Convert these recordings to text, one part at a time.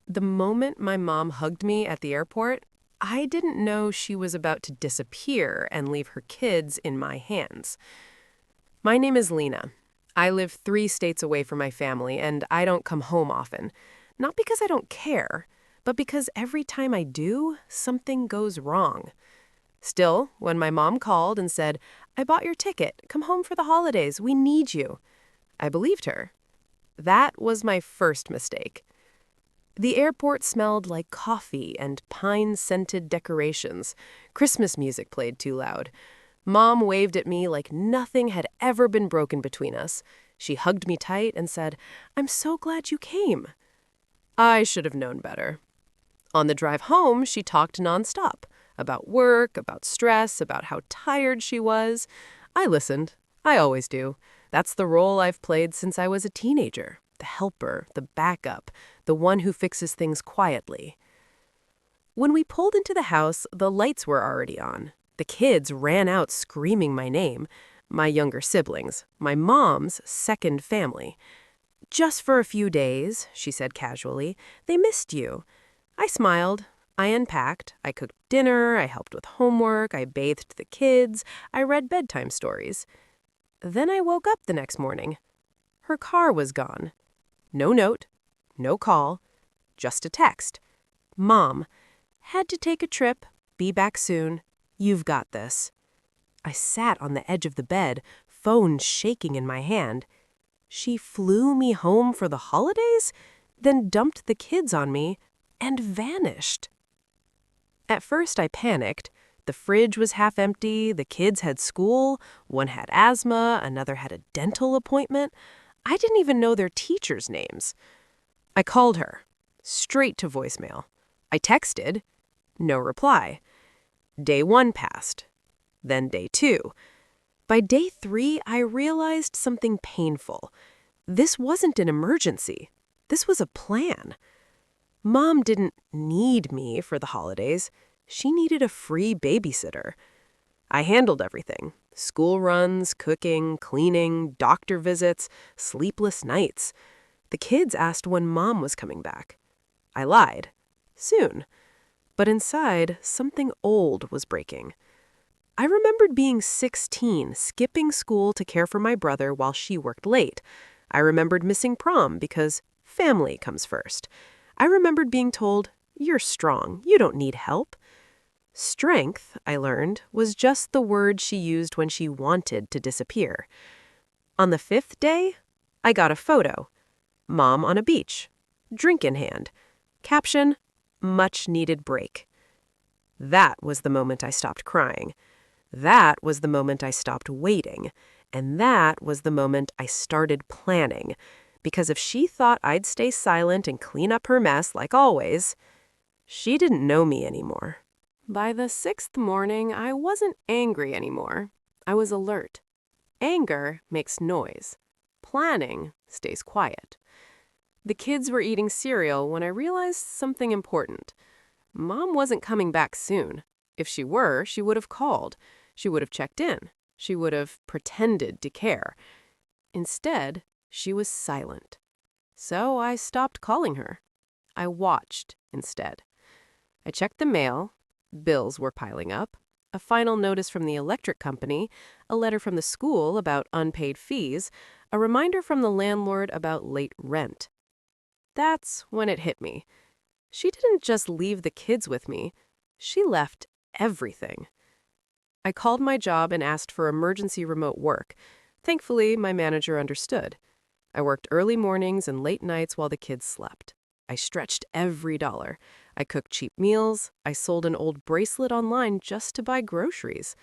The moment my mom hugged me at the airport, I didn't know she was about to disappear and leave her kids in my hands. My name is Lena. I live 3 states away from my family, and I don't come home often. Not because I don't care, but because every time I do, something goes wrong. Still, when my mom called and said, "I bought your ticket. Come home for the holidays. We need you," I believed her. That was my first mistake. The airport smelled like coffee and pine-scented decorations. Christmas music played too loud. Mom waved at me like nothing had ever been broken between us. She hugged me tight and said, "I'm so glad you came." I should have known better. On the drive home, she talked nonstop about work, about stress, about how tired she was. I listened. I always do. That's the role I've played since I was a teenager. The helper, the backup, the one who fixes things quietly. When we pulled into the house, the lights were already on. The kids ran out screaming my name. My younger siblings, my mom's second family. "Just for a few days," she said casually. "They missed you." I smiled. I unpacked. I cooked dinner. I helped with homework. I bathed the kids. I read bedtime stories. Then I woke up the next morning. Her car was gone. No note, no call, just a text. "Mom, had to take a trip. Be back soon. You've got this." I sat on the edge of the bed, phone shaking in my hand. She flew me home for the holidays, then dumped the kids on me and vanished. At first I panicked. The fridge was half empty, the kids had school, one had asthma, another had a dental appointment. I didn't even know their teachers' names. I called her, straight to voicemail. I texted, no reply. Day 1 passed, then day 2. By day 3, I realized something painful. This wasn't an emergency. This was a plan. Mom didn't need me for the holidays. She needed a free babysitter. I handled everything. School runs, cooking, cleaning, doctor visits, sleepless nights. The kids asked when Mom was coming back. I lied. Soon. But inside, something old was breaking. I remembered being 16, skipping school to care for my brother while she worked late. I remembered missing prom because family comes first. I remembered being told, "You're strong. You don't need help." Strength, I learned, was just the word she used when she wanted to disappear. On the 5th day, I got a photo. Mom on a beach, drink in hand. Caption, "Much needed break." That was the moment I stopped crying. That was the moment I stopped waiting. And that was the moment I started planning. Because if she thought I'd stay silent and clean up her mess like always, she didn't know me anymore. By the 6th morning, I wasn't angry anymore. I was alert. Anger makes noise. Planning stays quiet. The kids were eating cereal when I realized something important. Mom wasn't coming back soon. If she were, she would have called. She would have checked in. She would have pretended to care. Instead, she was silent. So I stopped calling her. I watched instead. I checked the mail. Bills were piling up. A final notice from the electric company, a letter from the school about unpaid fees, a reminder from the landlord about late rent. That's when it hit me. She didn't just leave the kids with me. She left everything. I called my job and asked for emergency remote work. Thankfully, my manager understood. I worked early mornings and late nights while the kids slept. I stretched every dollar. I cooked cheap meals. I sold an old bracelet online just to buy groceries.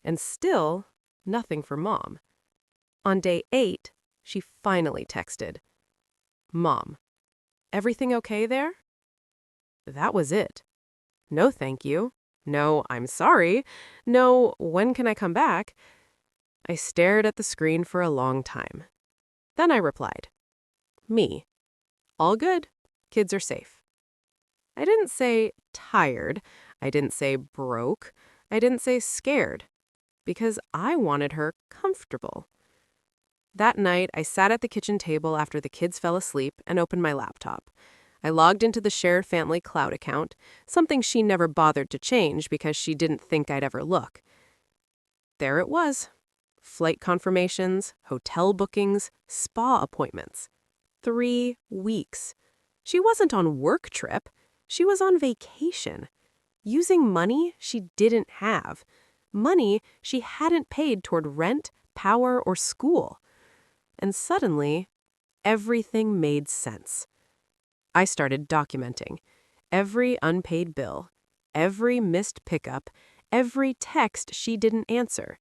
And still, nothing for Mom. On day 8, she finally texted, "Mom, everything okay there?" That was it. No thank you. No, "I'm sorry." No, "When can I come back?" I stared at the screen for a long time. Then I replied, "Me. All good. Kids are safe." I didn't say tired. I didn't say broke. I didn't say scared. Because I wanted her comfortable. That night, I sat at the kitchen table after the kids fell asleep and opened my laptop. I logged into the shared family cloud account, something she never bothered to change because she didn't think I'd ever look. There it was. Flight confirmations, hotel bookings, spa appointments. 3 weeks. She wasn't on work trip. She was on vacation. Using money she didn't have. Money she hadn't paid toward rent, power, or school. And suddenly, everything made sense. I started documenting every unpaid bill, every missed pickup, every text she didn't answer,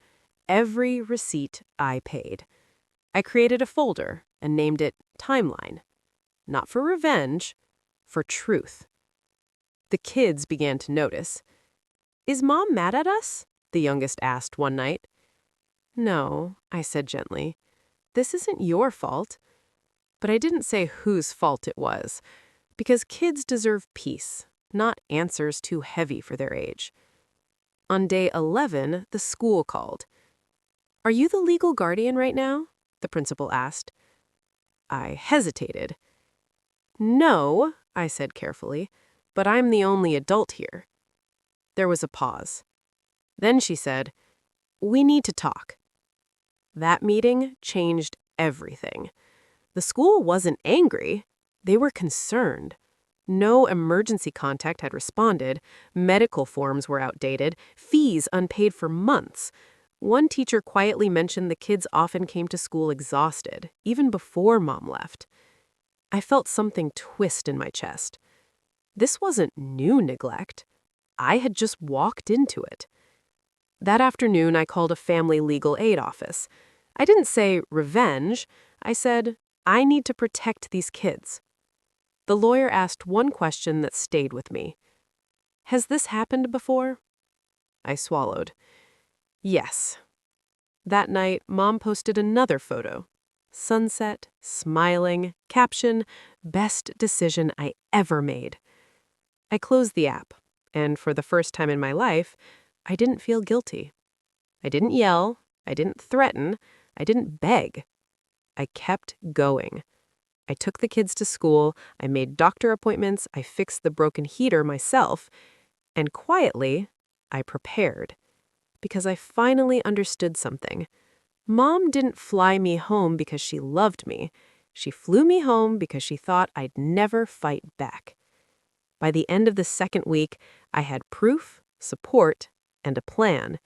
every receipt I paid. I created a folder and named it Timeline. Not for revenge, for truth. The kids began to notice. "Is Mom mad at us?" the youngest asked one night. "No," I said gently. "This isn't your fault." But I didn't say whose fault it was, because kids deserve peace, not answers too heavy for their age. On day 11, the school called. "Are you the legal guardian right now?" the principal asked. I hesitated. "No," I said carefully, "but I'm the only adult here." There was a pause. Then she said, "We need to talk." That meeting changed everything. The school wasn't angry. They were concerned. No emergency contact had responded. Medical forms were outdated. Fees unpaid for months. One teacher quietly mentioned the kids often came to school exhausted, even before Mom left. I felt something twist in my chest. This wasn't new neglect. I had just walked into it. That afternoon, I called a family legal aid office. I didn't say revenge. I said, I need to protect these kids. The lawyer asked one question that stayed with me. "Has this happened before?" I swallowed. Yes. That night, Mom posted another photo. Sunset, smiling, caption, "Best decision I ever made." I closed the app, and for the first time in my life, I didn't feel guilty. I didn't yell, I didn't threaten, I didn't beg. I kept going. I took the kids to school, I made doctor appointments, I fixed the broken heater myself, and quietly, I prepared. Because I finally understood something. Mom didn't fly me home because she loved me. She flew me home because she thought I'd never fight back. By the end of the second week, I had proof, support, and a plan.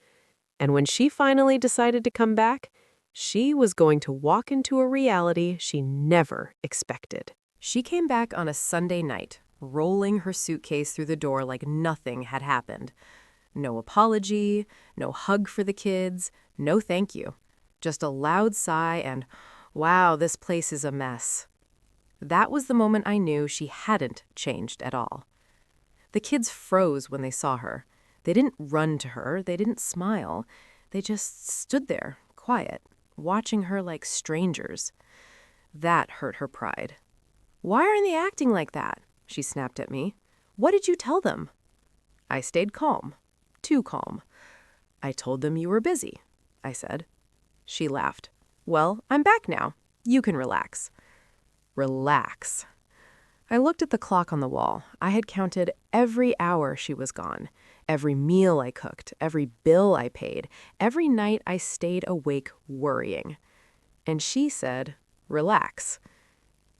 And when she finally decided to come back, she was going to walk into a reality she never expected. She came back on a Sunday night, rolling her suitcase through the door like nothing had happened. No apology, no hug for the kids, no thank you. Just a loud sigh and, "Wow, this place is a mess." That was the moment I knew she hadn't changed at all. The kids froze when they saw her. They didn't run to her, they didn't smile. They just stood there, quiet, watching her like strangers. That hurt her pride. "Why aren't they acting like that?" she snapped at me. "What did you tell them?" I stayed calm. Too calm. "I told them you were busy," I said. She laughed. "Well, I'm back now. You can relax." Relax. I looked at the clock on the wall. I had counted every hour she was gone, every meal I cooked, every bill I paid, every night I stayed awake worrying. And she said, "Relax."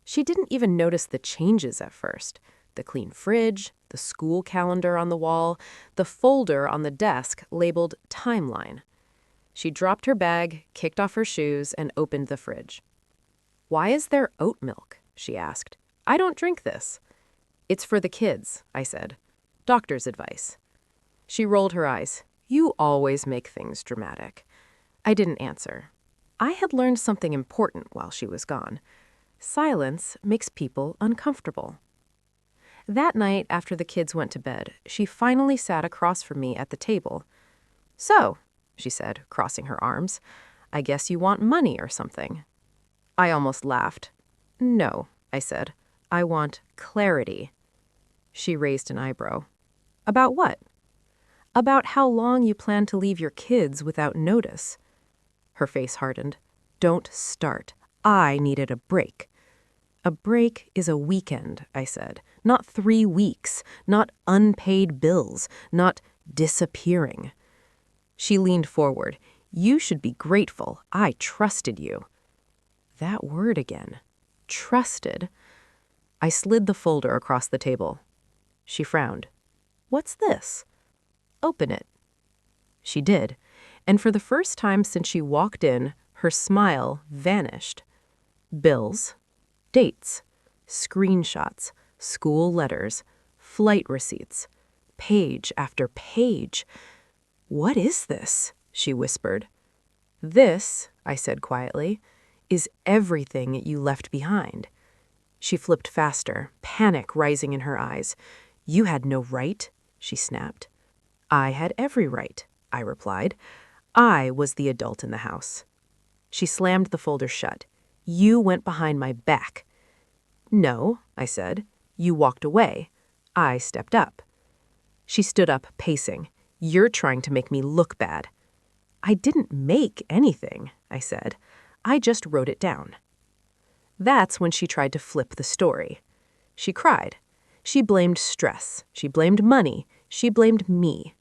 She didn't even notice the changes at first. The clean fridge, the school calendar on the wall, the folder on the desk labeled Timeline. She dropped her bag, kicked off her shoes, and opened the fridge. "Why is there oat milk?" she asked. "I don't drink this." "It's for the kids," I said. "Doctor's advice." She rolled her eyes. "You always make things dramatic." I didn't answer. I had learned something important while she was gone. Silence makes people uncomfortable. That night, after the kids went to bed, she finally sat across from me at the table. "So," she said, crossing her arms, "I guess you want money or something." I almost laughed. "No," I said. "I want clarity." She raised an eyebrow. "About what?" "About how long you plan to leave your kids without notice." Her face hardened. "Don't start. I needed a break." A break is a weekend, I said. Not 3 weeks, not unpaid bills, not disappearing. She leaned forward. You should be grateful. I trusted you. That word again. Trusted. I slid the folder across the table. She frowned. What's this? Open it. She did, and for the first time since she walked in, her smile vanished. Bills, dates, screenshots, school letters, flight receipts, page after page. What is this? She whispered. This, I said quietly, is everything you left behind. She flipped faster, panic rising in her eyes. You had no right, she snapped. I had every right, I replied. I was the adult in the house. She slammed the folder shut. You went behind my back. No, I said. You walked away. I stepped up. She stood up, pacing. You're trying to make me look bad. I didn't make anything, I said. I just wrote it down. That's when she tried to flip the story. She cried. She blamed stress. She blamed money. She blamed me.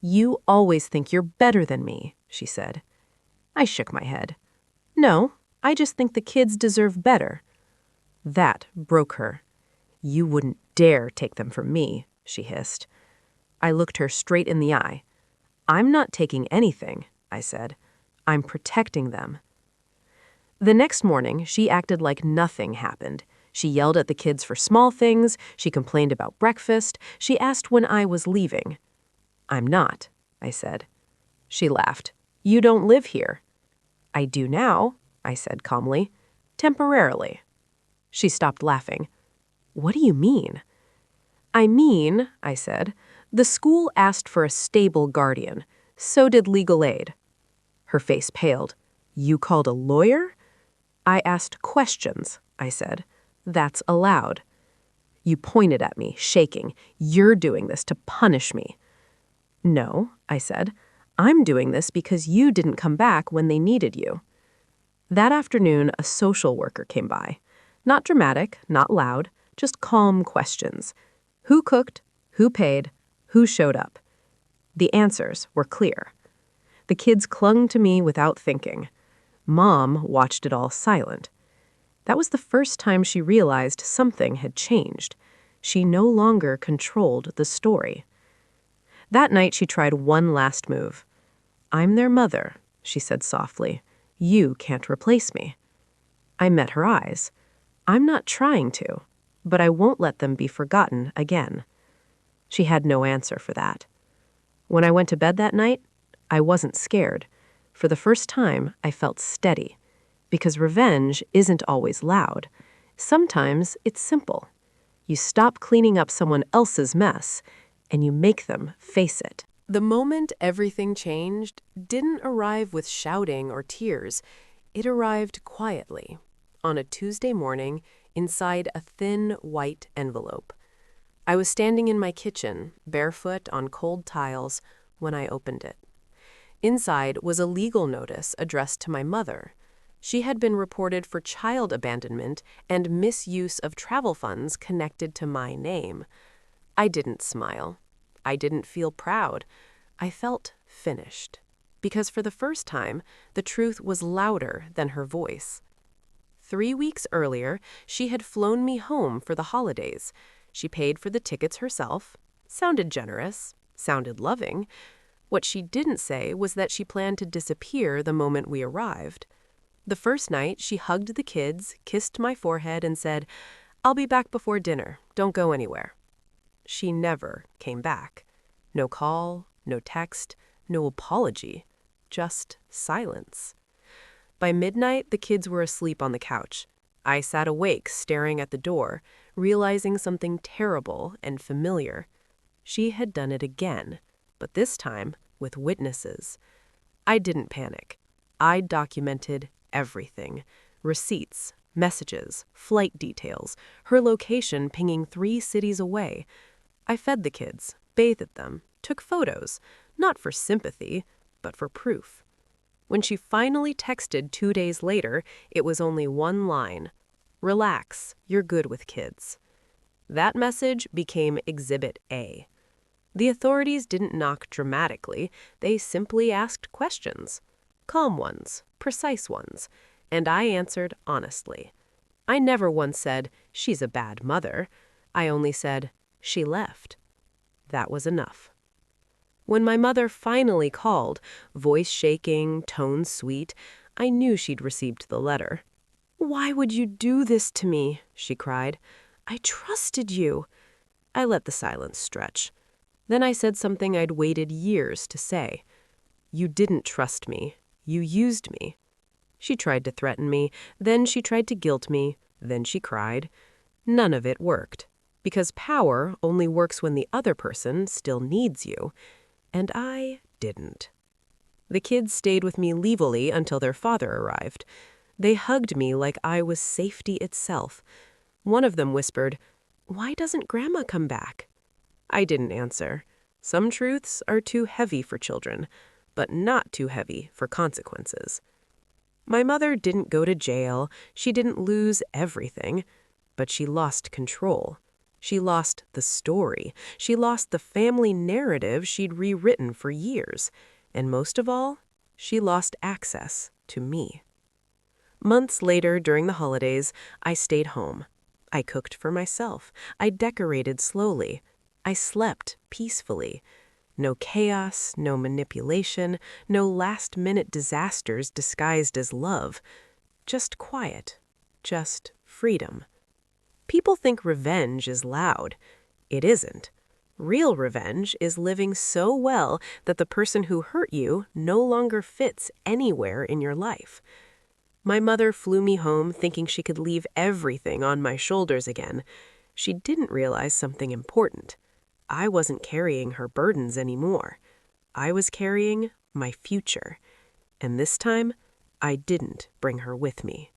You always think you're better than me, she said. I shook my head. No, I just think the kids deserve better. That broke her. You wouldn't dare take them from me, she hissed. I looked her straight in the eye. I'm not taking anything, I said. I'm protecting them. The next morning, she acted like nothing happened. She yelled at the kids for small things. She complained about breakfast. She asked when I was leaving. I'm not, I said. She laughed. You don't live here. I do now, I said calmly. Temporarily. She stopped laughing. What do you mean? I mean, I said, the school asked for a stable guardian. So did legal aid. Her face paled. You called a lawyer? I asked questions, I said. That's allowed. You pointed at me, shaking. You're doing this to punish me. No, I said. I'm doing this because you didn't come back when they needed you. That afternoon, a social worker came by. Not dramatic, not loud, just calm questions. Who cooked? Who paid? Who showed up? The answers were clear. The kids clung to me without thinking. Mom watched it all silent. That was the first time she realized something had changed. She no longer controlled the story. That night she tried one last move. I'm their mother, she said softly. You can't replace me. I met her eyes. I'm not trying to, but I won't let them be forgotten again. She had no answer for that. When I went to bed that night, I wasn't scared. For the first time, I felt steady. Because revenge isn't always loud. Sometimes it's simple. You stop cleaning up someone else's mess, and you make them face it. The moment everything changed didn't arrive with shouting or tears. It arrived quietly, on a Tuesday morning, inside a thin, white envelope. I was standing in my kitchen, barefoot on cold tiles, when I opened it. Inside was a legal notice addressed to my mother. She had been reported for child abandonment and misuse of travel funds connected to my name. I didn't smile. I didn't feel proud. I felt finished. Because for the first time, the truth was louder than her voice. 3 weeks earlier, she had flown me home for the holidays. She paid for the tickets herself. Sounded generous. Sounded loving. What she didn't say was that she planned to disappear the moment we arrived. The first night, she hugged the kids, kissed my forehead, and said, I'll be back before dinner. Don't go anywhere. She never came back. No call, no text, no apology. Just silence. By midnight, the kids were asleep on the couch. I sat awake, staring at the door, realizing something terrible and familiar. She had done it again, but this time with witnesses. I didn't panic. I documented everything. Receipts, messages, flight details, her location pinging 3 cities away. I fed the kids, bathed them, took photos, not for sympathy, but for proof. When she finally texted 2 days later, it was only one line. Relax, you're good with kids. That message became Exhibit A. The authorities didn't knock dramatically, they simply asked questions. Calm ones, precise ones, and I answered honestly. I never once said, "She's a bad mother." I only said, "She left." That was enough. When my mother finally called, voice shaking, tone sweet, I knew she'd received the letter. "Why would you do this to me?" she cried. "I trusted you." I let the silence stretch. Then I said something I'd waited years to say. "You didn't trust me. You used me." She tried to threaten me, then she tried to guilt me, then she cried. None of it worked, because power only works when the other person still needs you, and I didn't. The kids stayed with me leavily until their father arrived. They hugged me like I was safety itself. One of them whispered, "Why doesn't Grandma come back?" I didn't answer. Some truths are too heavy for children, but not too heavy for consequences. My mother didn't go to jail, she didn't lose everything, but she lost control. She lost the story. She lost the family narrative she'd rewritten for years. And most of all, she lost access to me. Months later, during the holidays, I stayed home. I cooked for myself. I decorated slowly. I slept peacefully. No chaos, no manipulation, no last-minute disasters disguised as love. Just quiet. Just freedom. People think revenge is loud. It isn't. Real revenge is living so well that the person who hurt you no longer fits anywhere in your life. My mother flew me home thinking she could leave everything on my shoulders again. She didn't realize something important. I wasn't carrying her burdens anymore. I was carrying my future. And this time, I didn't bring her with me.